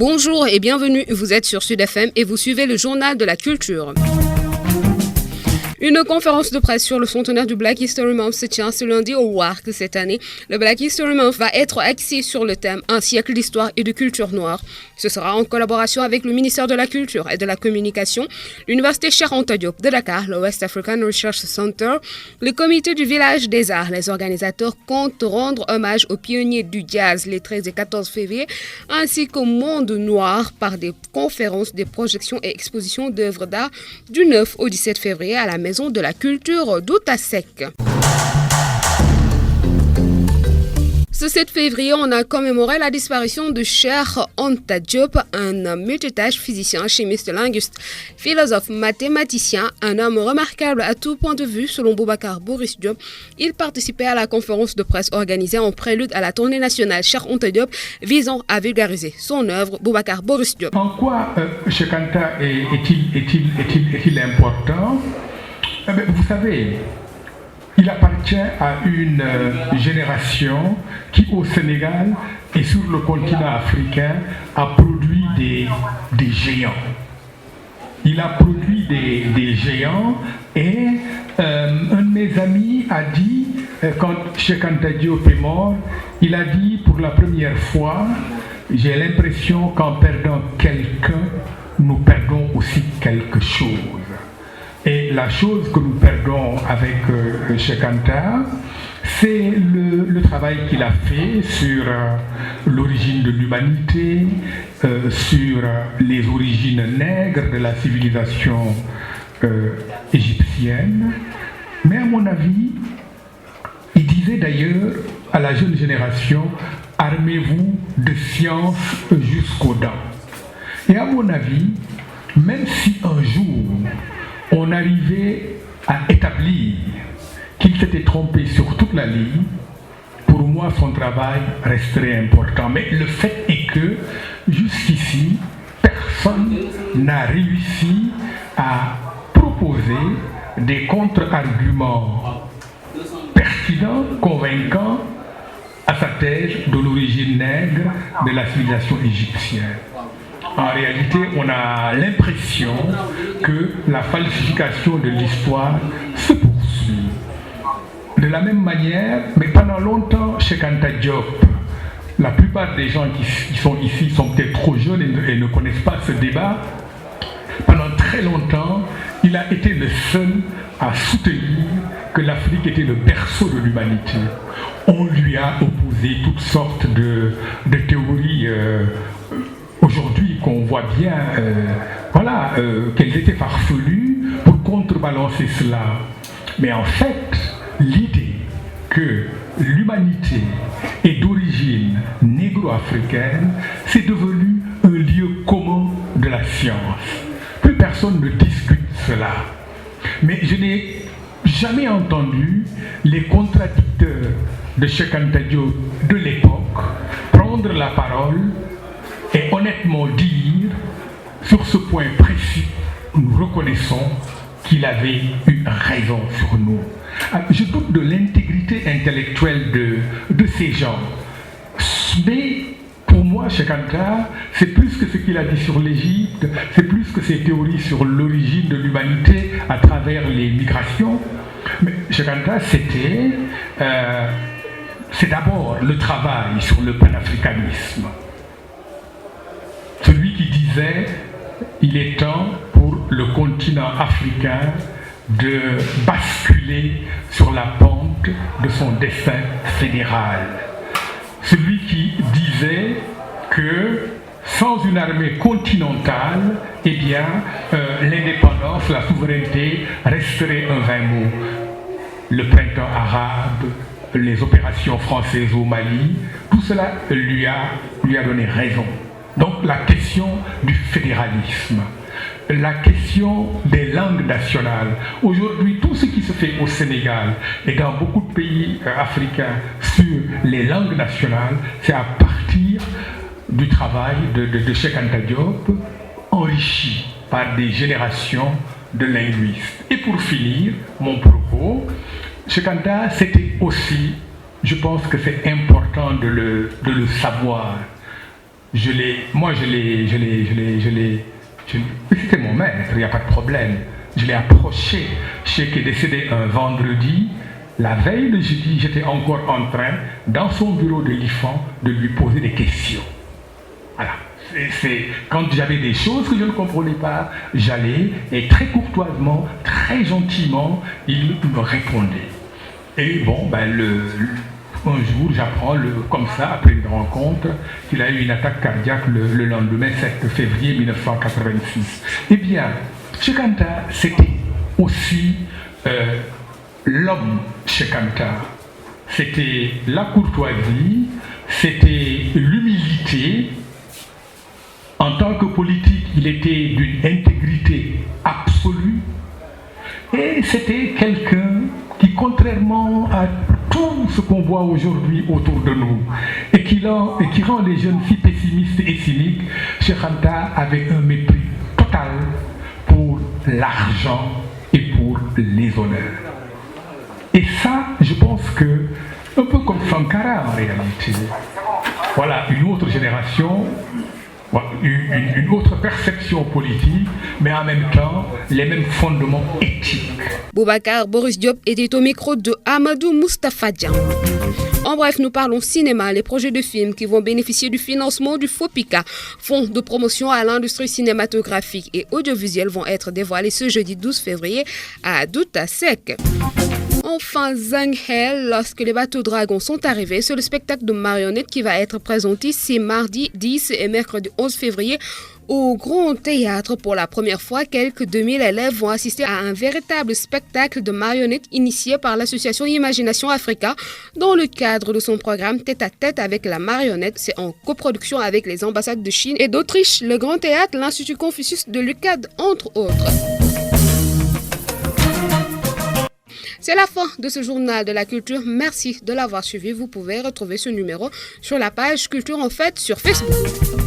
Bonjour et bienvenue, vous êtes sur Sud FM et vous suivez le journal de la culture. Une conférence de presse sur le centenaire du Black History Month se tient ce lundi au WARC cette année. Le Black History Month va être axé sur le thème « Un siècle d'histoire et de culture noire ». Ce sera en collaboration avec le ministère de la Culture et de la Communication, l'Université Cheikh Anta Diop de Dakar, le West African Research Center, le comité du village des arts. Les organisateurs comptent rendre hommage aux pionniers du jazz les 13 et 14 février, ainsi qu'au monde noir par des conférences, des projections et expositions d'œuvres d'art du 9 au 17 février à la Maison de la Culture d'Otasek. Ce 7 février, on a commémoré la disparition de Cheikh Anta Diop, un multitâche physicien, chimiste, linguiste, philosophe, mathématicien, un homme remarquable à tout point de vue selon Boubacar Boris Diop. Il participait à la conférence de presse organisée en prélude à la tournée nationale Cheikh Anta Diop visant à vulgariser son œuvre. Boubacar Boris Diop. En quoi Cheikh Anta est-il important? Vous savez, il appartient à une génération qui, au Sénégal et sur le continent africain, a produit des géants. Il a produit des géants et un de mes amis a dit, quand Cheikh Anta Diop est mort, il a dit pour la première fois, j'ai l'impression qu'en perdant quelqu'un, nous perdons aussi quelque chose. Et la chose que nous perdons avec Cheikh Anta, c'est le travail qu'il a fait sur l'origine de l'humanité, sur les origines nègres de la civilisation égyptienne. Mais à mon avis, il disait d'ailleurs à la jeune génération, armez-vous de science jusqu'aux dents. Et à mon avis, même si un jour, on arrivait à établir qu'il s'était trompé sur toute la ligne, pour moi son travail resterait important. Mais le fait est que jusqu'ici, personne n'a réussi à proposer des contre-arguments pertinents, convaincants à sa thèse de l'origine nègre de la civilisation égyptienne. En réalité, on a l'impression que la falsification de l'histoire se poursuit. De la même manière, mais pendant longtemps, Cheikh Anta Diop, la plupart des gens qui sont ici sont peut-être trop jeunes et ne connaissent pas ce débat. Pendant très longtemps, il a été le seul à soutenir que l'Afrique était le berceau de l'humanité. On lui a opposé toutes sortes de théories aujourd'hui qu'on voit bien qu'elles étaient farfelues pour contrebalancer cela. Mais en fait, l'idée que l'humanité est d'origine négro-africaine, c'est devenu un lieu commun de la science. Plus personne ne discute cela. Mais je n'ai jamais entendu les contradicteurs de Cheikh Anta Diop de l'époque prendre la parole et honnêtement dire, sur ce point précis, nous reconnaissons qu'il avait eu raison sur nous. Je doute de l'intégrité intellectuelle de ces gens. Mais pour moi, Cheikh Anta, c'est plus que ce qu'il a dit sur l'Égypte, c'est plus que ses théories sur l'origine de l'humanité à travers les migrations. Mais Cheikh Anta, c'est d'abord le travail sur le panafricanisme. Celui qui disait il est temps pour le continent africain de basculer sur la pente de son destin fédéral. Celui qui disait que sans une armée continentale, l'indépendance, la souveraineté resterait un vain mot. Le printemps arabe, les opérations françaises au Mali, tout cela lui a donné raison. Donc la question du fédéralisme, la question des langues nationales. Aujourd'hui, tout ce qui se fait au Sénégal et dans beaucoup de pays africains sur les langues nationales, c'est à partir du travail de Cheikh Anta Diop, enrichi par des générations de linguistes. Et pour finir mon propos, Cheikh Anta, c'était aussi, je pense que c'est important de le savoir, C'était mon maître, il n'y a pas de problème. Je l'ai approché. Je sais qu'il est décédé un vendredi. La veille de jeudi, j'étais encore en train, dans son bureau de l'IFAN, de lui poser des questions. Voilà. Quand j'avais des choses que je ne comprenais pas, j'allais et très courtoisement, très gentiment, il me répondait. Et bon, un jour, j'apprends comme ça, après une rencontre, qu'il a eu une attaque cardiaque le lendemain 7 février 1986. Eh bien, Cheikh Anta, c'était aussi l'homme Cheikh Anta. C'était la courtoisie, c'était l'humilité. En tant que politique, il était d'une intégrité absolue. Et c'était quelqu'un qui, contrairement à tout ce qu'on voit aujourd'hui autour de nous, et qui rend les jeunes si pessimistes et cyniques, Cheikh Anta avait un mépris total pour l'argent et pour les honneurs. Et ça, je pense que, un peu comme Sankara en réalité, voilà une autre génération, une autre perception politique, mais en même temps, les mêmes fondements éthiques. Boubacar Boris Diop était au micro de Amadou Moustapha Dian. En bref, nous parlons cinéma, les projets de films qui vont bénéficier du financement du FOPICA, Fonds de promotion à l'industrie cinématographique et audiovisuelle, vont être dévoilés ce jeudi 12 février à Douta-Sec. Enfin, Zhang He, lorsque les bateaux dragons sont arrivés, c'est le spectacle de marionnettes qui va être présenté ce mardi 10 et mercredi 11 février au Grand Théâtre. Pour la première fois, quelques 2000 élèves vont assister à un véritable spectacle de marionnettes initié par l'association Imagination Africa dans le cadre de son programme Tête à tête avec la marionnette. C'est en coproduction avec les ambassades de Chine et d'Autriche, le Grand Théâtre, l'Institut Confucius de l'UCAD, entre autres. C'est la fin de ce journal de la culture. Merci de l'avoir suivi. Vous pouvez retrouver ce numéro sur la page Culture en Fête sur Facebook.